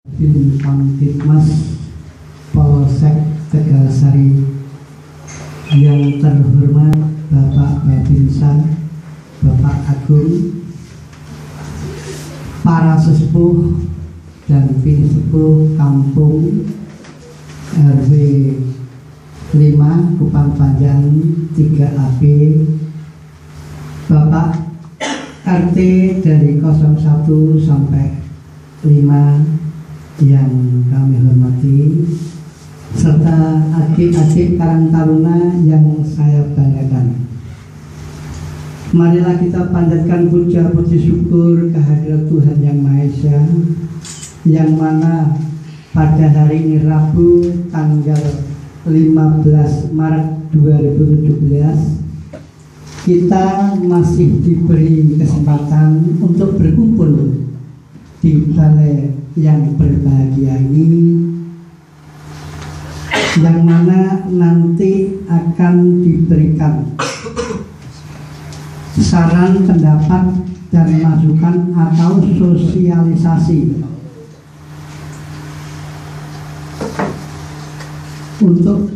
Bin Kamtibmas Polsek Tegalsari yang terhormat Bapak Babinsa, Bapak Agung, para sesepuh dan pinsepuh kampung RW 5 Kupang Panjang 3AB, Bapak RT dari 01 sampai 5 yang kami hormati, serta adik-adik Karang Taruna yang saya banggakan. Marilah kita panjatkan puja puji syukur kehadirat Tuhan Yang Maha Esa, yang mana pada hari ini Rabu tanggal 15 Maret 2017 kita masih diberi kesempatan untuk berkumpul di balai yang berbahagia ini, yang mana nanti akan diberikan saran, pendapat, dan masukan atau sosialisasi untuk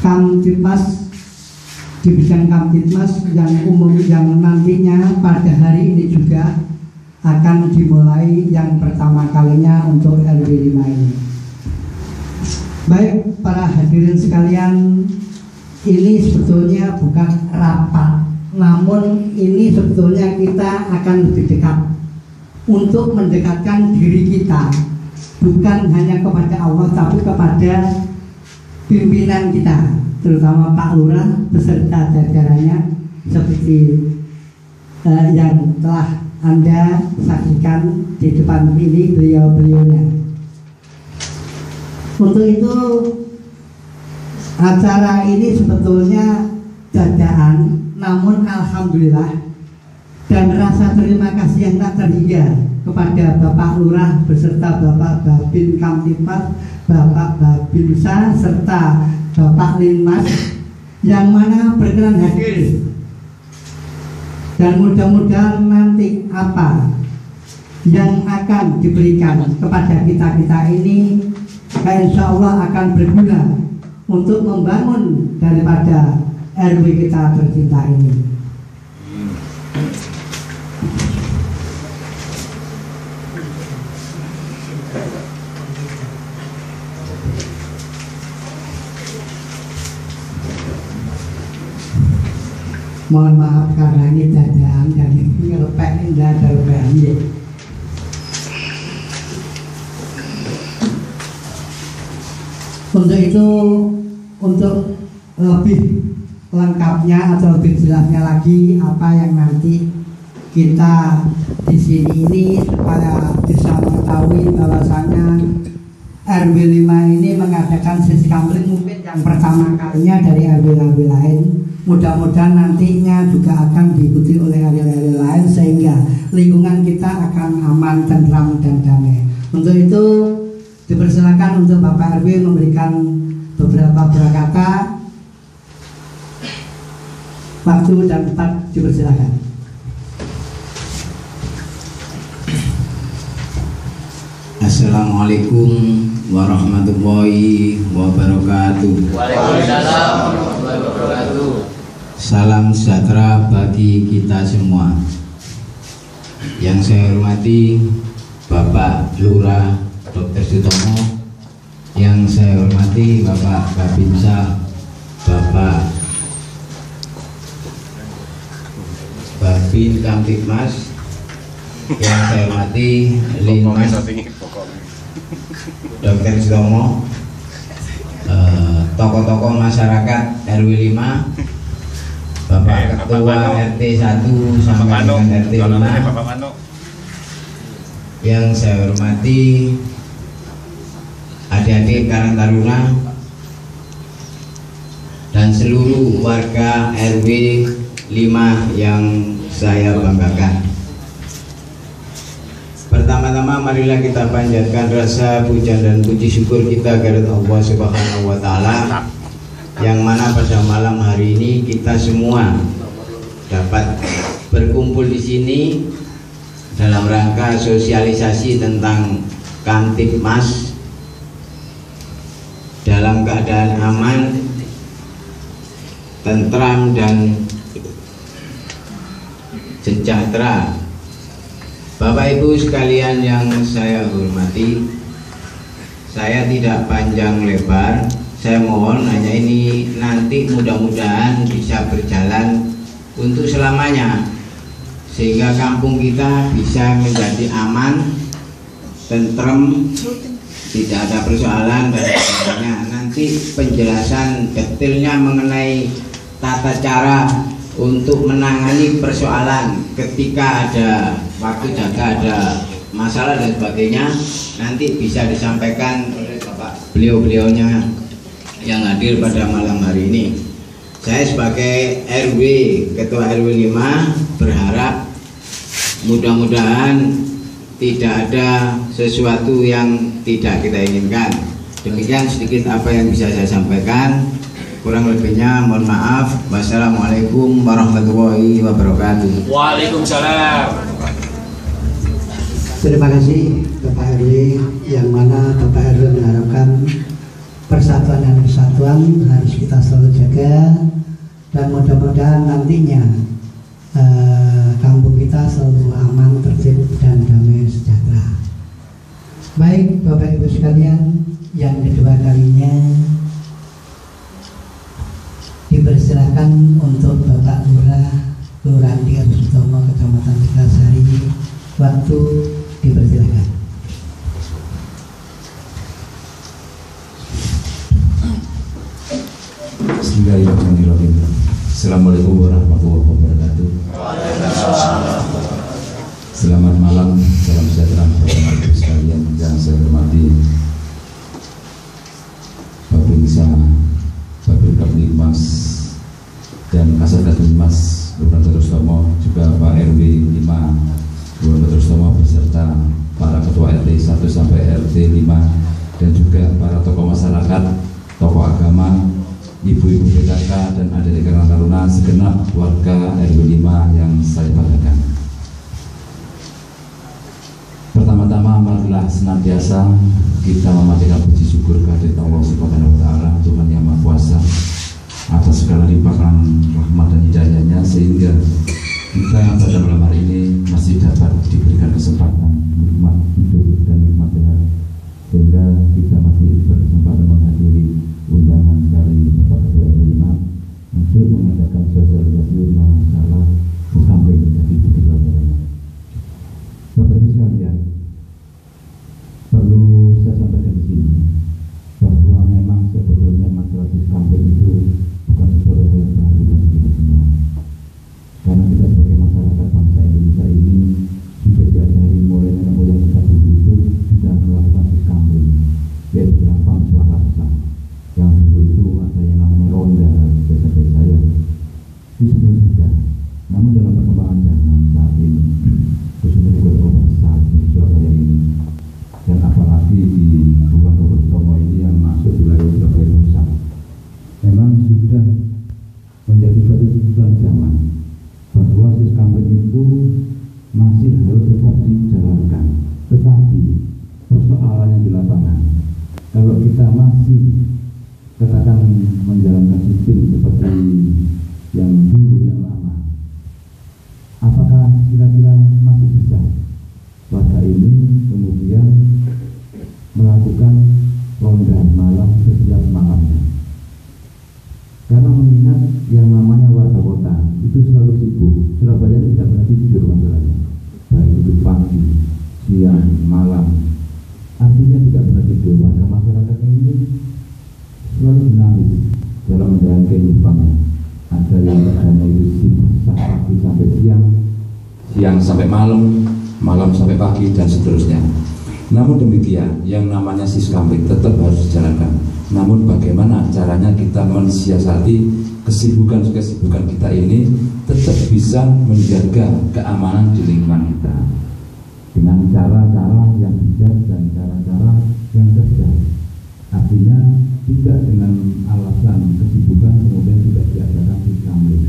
Kamtibmas di bidang Kamtibmas yang umum, yang nantinya pada hari ini juga akan dimulai yang pertama kalinya untuk RW 5 ini. Baik para hadirin sekalian, ini sebetulnya bukan rapat, namun ini sebetulnya kita akan lebih dekat untuk mendekatkan diri kita, bukan hanya kepada Allah tapi kepada pimpinan kita, terutama Pak Lurah beserta jajarannya seperti yang telah Anda saksikan di depan ini beliau-beliaunya. Untuk itu acara ini sebetulnya dadaan, namun alhamdulillah dan rasa terima kasih yang tak terhingga kepada Bapak Lurah beserta Bapak Babin Kamtibmas, Bapak Babinsa, serta Bapak Linmas yang mana berkenan hadir. Dan mudah-mudahan nanti apa yang akan diberikan kepada kita-kita ini, insya Allah akan berguna untuk membangun daripada RW kita tercinta ini. Mohon maaf karena ini dadaan dan ini ngelepek, indah ada lepekan ya. Untuk itu, untuk lebih lengkapnya atau lebih jelasnya lagi apa yang nanti kita di sini ini, supaya bisa mengetahui bahwasanya RW 5 ini mengadakan sesi kamling mungkin yang pertama kalinya dari RW-RW lain. Mudah-mudahan nantinya juga akan diikuti oleh RW-RW lain sehingga lingkungan kita akan aman, tentram, dan damai. Untuk itu dipersilakan untuk Bapak RW memberikan beberapa kata, waktu dan tempat dipersilakan. Assalamualaikum warahmatullahi wabarakatuh. Waalaikumsalam warahmatullahi wabarakatuh. Salam sejahtera bagi kita semua. Yang saya hormati Bapak Lurah Dr. Sutomo, yang saya hormati Bapak Babinsa, Bapak Babin Kamtibmas, yang saya hormati Linmas Dr. Sutomo, tokoh-tokoh masyarakat RW 5, Bapak Ketua RT 1 sampai dengan RT 5, yang saya hormati adik-adik Karang Taruna dan seluruh warga RW 5 yang saya banggakan. Pertama-tama marilah kita panjatkan rasa puja dan puji syukur kita kepada Allah Subhanahu wa Ta'ala, yang mana pada malam hari ini kita semua dapat berkumpul di sini dalam rangka sosialisasi tentang Kamtibmas dalam keadaan aman, tentram dan sejahtera. Bapak Ibu sekalian yang saya hormati, saya tidak panjang lebar, saya mohon hanya ini nanti mudah-mudahan bisa berjalan untuk selamanya, sehingga kampung kita bisa menjadi aman, tentrem, tidak ada persoalan dan sebagainya. Nanti penjelasan detailnya mengenai tata cara untuk menangani persoalan ketika ada waktu jaga, ada masalah dan sebagainya, nanti bisa disampaikan oleh Bapak beliau-beliaunya yang hadir pada malam hari ini. Saya sebagai RW, Ketua RW 5 berharap mudah-mudahan tidak ada sesuatu yang tidak kita inginkan. Demikian sedikit apa yang bisa saya sampaikan. Kurang lebihnya mohon maaf. Wassalamualaikum warahmatullahi wabarakatuh. Waalaikumsalam. Terima kasih Bapak RW, yang mana Bapak RW mengharapkan persatuan dan kesatuan harus kita selalu jaga, dan mudah-mudahan nantinya kampung kita selalu aman, tertib dan damai sejahtera. Baik Bapak Ibu sekalian, yang kedua kalinya dipersilakan untuk Bapak Lurah Lurandi Arsutomo, Kecamatan Tegasari. Waktu dipersilakan. Bismillahirrahmanirrahim. Assalamualaikum warahmatullahi wabarakatuh. Selamat malam, salam sejahtera Bapak Ibu sekalian yang saya hormati, Babinsa, Babin Kamtibmas dan Kasat Kamtibmas Lurah Arsutomo, juga Pak RW 5 Lurah Arsutomo beserta para Ketua RT 1 sampai RT 5 dan juga para tokoh masyarakat, tokoh agama, ibu-ibu PKK dan adik Karang Taruna, segenap warga RW 5 yang saya banggakan. Pertama-tama marilah senantiasa kita memanjatkan puji syukur kehadirat Allah Subhanahu wa taala, Tuhan yang Maha Kuasa, atas segala limpahan rahmat dan hidayahnya, sehingga kita pada malam hari ini masih dapat diberikan kesempatan nikmat hidup dan nikmat sehat, sehingga kita masih berkesempatan menghadiri undangan dari Bapak Ketua RW 5 untuk mengadakan sosialisasi masalah sampai menjadi bukti pelajaran. Bapak Ibu sekalian, perlu saya sampaikan di sini bahwa memang sebetulnya masalah kampung itu bukan sesuatu yang baru bagi kita semua, karena kita sebagai masyarakat bangsa Indonesia ini sudah diajari mulai nenek moyang kita dulu itu sudah melakukan kampung, yaitu Lampang Swakarsa, yang dulu itu ada yang namanya ronda desa-desa ya. Itu sebenarnya sudah, namun dalam perkembangan zaman saat ini, khususnya di Kota Besar di Surabaya ini, dan apalagi di Bukan Tomo ini yang masuk di wilayah Surabaya Pusat, memang sudah menjadi satu tuntutan zaman bahwa kampung itu masih harus tetap dijalankan. Tetapi persoalannya di lapangan, kalau kita masih katakan menjalankan sistem seperti yang dulu yang lama, apakah kira-kira masih bisa warga ini kemudian melakukan ronda malam setiap malamnya? Karena mengingat yang namanya warga kota itu selalu sibuk, Surabaya tidak pernah tidur masalahnya, baik itu pagi, siang, malam, artinya tidak pernah tidur. Warga masyarakat ini selalu dinamis dalam menjalani kehidupannya. Ada yang kerjanya itu sibuk pagi sampai siang, siang sampai malam, malam sampai pagi dan seterusnya. Namun demikian, yang namanya siskampling tetap harus dijalankan. Namun bagaimana caranya kita mensiasati kesibukan-kesibukan kita ini tetap bisa menjaga keamanan di lingkungan kita dengan cara-cara yang bijak dan cara-cara yang cerdas. Artinya tidak dengan alasan kesibukan kemudian tidak diadakan siskampling,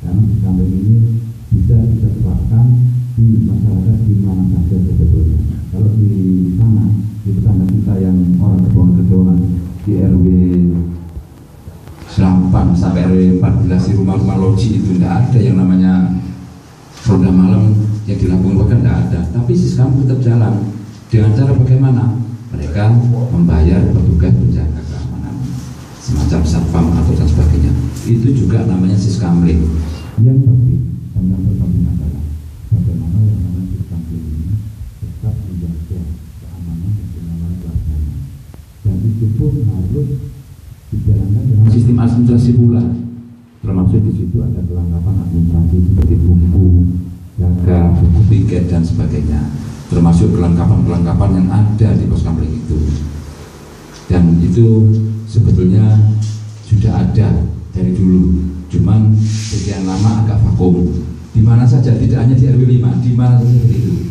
karena siskampling ini bisa kita terapkan di masyarakat di rekomendasi rumah-rumah loji itu tidak ada yang namanya ronda malam yang dilakukan warga, tidak ada. Tapi Siskam tetap jalan dengan cara bagaimana? Mereka membayar petugas penjaga keamanan semacam satpam atau dan sebagainya. Itu juga namanya Siskamling. Yang penting dan yang terpenting adalah bagaimana yang namanya Siskamling ini tetap menjaga keamanan dan kenyamanan warganya. Dan itu pun harus dijalankan dengan sistem administrasi pula. Termasuk di situ ada kelengkapan administrasi seperti buku jaga, buku tiket dan sebagainya. Termasuk kelengkapan-kelengkapan yang ada di pos kamling itu. Dan itu sebetulnya sudah ada dari dulu. Cuman sekian lama agak vakum. Di mana saja, tidak hanya di RW 5, di mana saja itu.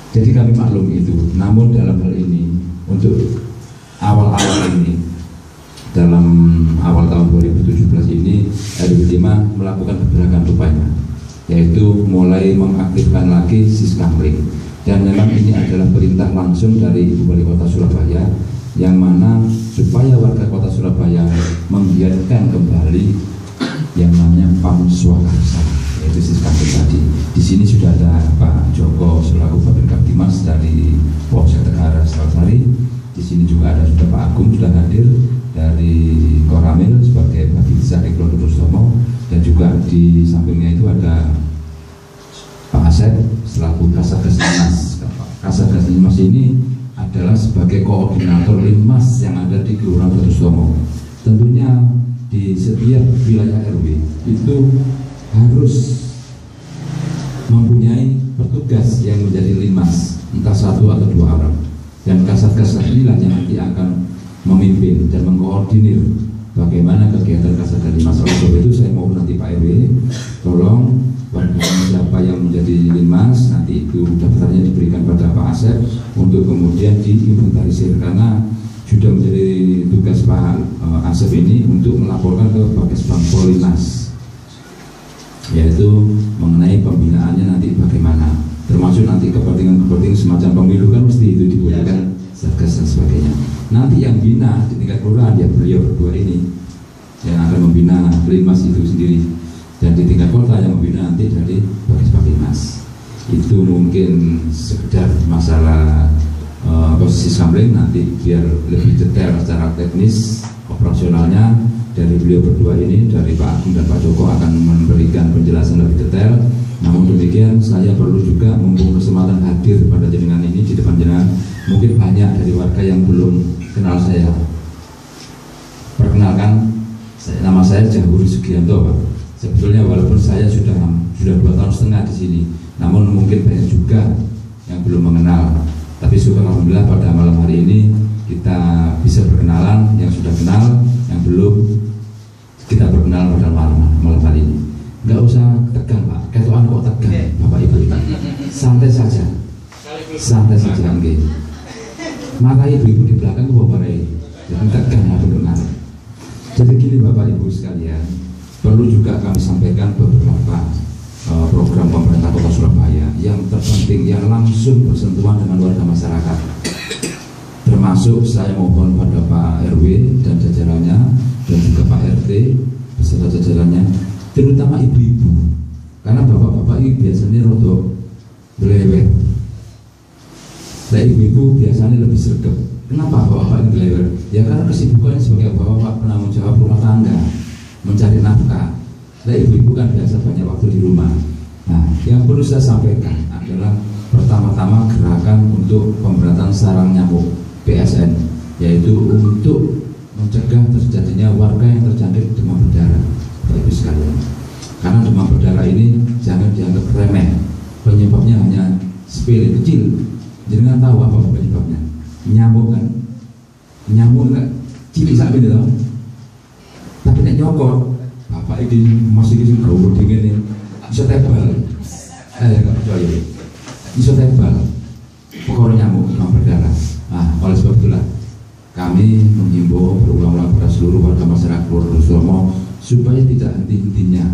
Jadi kami maklum itu. Namun dalam hal ini untuk awal-awal ini, dalam awal tahun 2017 ini RW 5 melakukan pergerakan rupanya, yaitu mulai mengaktifkan lagi Siskamling. Dan memang ini adalah perintah langsung dari Ibu Wali Kota Surabaya, yang mana supaya warga Kota Surabaya menggiatkan kembali yang namanya PAM Swakarsa, yaitu Siskamling tadi. Di sini sudah ada Pak Joko selaku Babinkamtibmas dari Polsek Tegal Sari. Di sini juga ada sudah Pak Agung sudah hadir dari Koramil sebagai Babinsa Ekologi Rustomo, dan juga di sampingnya itu ada Pak Asep selaku Kasatgas Linmas. Kasatgas Linmas ini adalah sebagai koordinator Linmas yang ada di Kelurahan Rustomo. Tentunya di setiap wilayah RW itu harus mempunyai petugas yang menjadi Linmas, entah satu atau dua orang. Dan Kasatgas inilah yang nanti akan memimpin dan mengkoordinir bagaimana kegiatan Kasatgas Linmas. Oleh sebab itu saya mau nanti Pak RW tolong warga siapa yang menjadi Linmas, nanti itu daftarnya diberikan pada Pak Asep untuk kemudian diinventarisir, karena sudah menjadi tugas Pak Asep ini untuk melaporkan ke Bakesbang Linmas, yaitu mengenai pembinaannya nanti bagaimana, termasuk nanti kepentingan-kepentingan semacam pemilu kan mesti itu dibolehkan Satgas dan sebagainya. Nanti yang bina di tingkat kelurahan ya beliau berdua ini yang akan membina Linmas itu sendiri, dan di tingkat kota yang membina nanti dari Bakesbang Linmas. Itu mungkin sekedar masalah posisi Siskamling, nanti biar lebih detail secara teknis operasionalnya dari beliau berdua ini, dari Pak Agung dan Pak Joko akan memberikan penjelasan lebih detail. Namun demikian saya perlu juga mumpung kesempatan hadir pada jenengan ini di depan jenengan, mungkin banyak dari warga yang belum kenal saya. Perkenalkan, nama saya Jahuri Sugianto, Pak. Sebetulnya walaupun saya sudah 2 tahun setengah di sini, namun mungkin banyak juga yang belum mengenal. Tapi syukur alhamdulillah pada malam hari ini kita bisa berkenalan, yang sudah kenal, yang belum kita berkenalan pada malam hari ini. Nggak usah tegang Pak, ketuaan kok tegang Bapak Ibu, santai saja, santai saja nggih. Mata ibu-ibu di belakang kok barai, jangan tegang atau benar. Jadi gini Bapak Ibu sekalian, perlu juga kami sampaikan beberapa program pemerintah Kota Surabaya yang terpenting, yang langsung bersentuhan dengan warga masyarakat. Termasuk saya mohon pada Pak RW dan jajarannya, dan juga Pak RT beserta jajarannya, terutama ibu-ibu, karena bapak-bapak ini biasanya rodok belewer. Nah ibu-ibu biasanya lebih sergap. Kenapa bapak-bapak ini belewer? Ya karena kesibukannya sebagai bapak-bapak penanggung jawab rumah tangga, mencari nafkah. Nah ibu-ibu kan biasa banyak waktu di rumah. Nah yang perlu saya sampaikan adalah pertama-tama gerakan untuk pemberantasan sarang nyamuk PSN, yaitu untuk mencegah terjadinya warga yang terjangkit demam berdarah, Bapak Ibu sekalian. Karena demam berdarah ini jangan dianggap remeh, penyebabnya hanya sepele kecil. Jangan tahu apa penyebabnya, nyamuk kan, nyamuk kan cilik sampai itu, tapi nek nyokot Bapak ini masih di gaul dingin ini, bisa tebal, nggak percaya, bisa tebal, pokoknya nyamuk demam berdarah. Nah, oleh sebab itulah kami menghimbau berulang-ulang pada seluruh warga masyarakat Kelurahan Rustomo supaya tidak henti-hentinya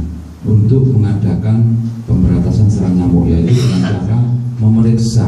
untuk mengadakan pemberantasan sarang nyamuk, yaitu dengan cara memeriksa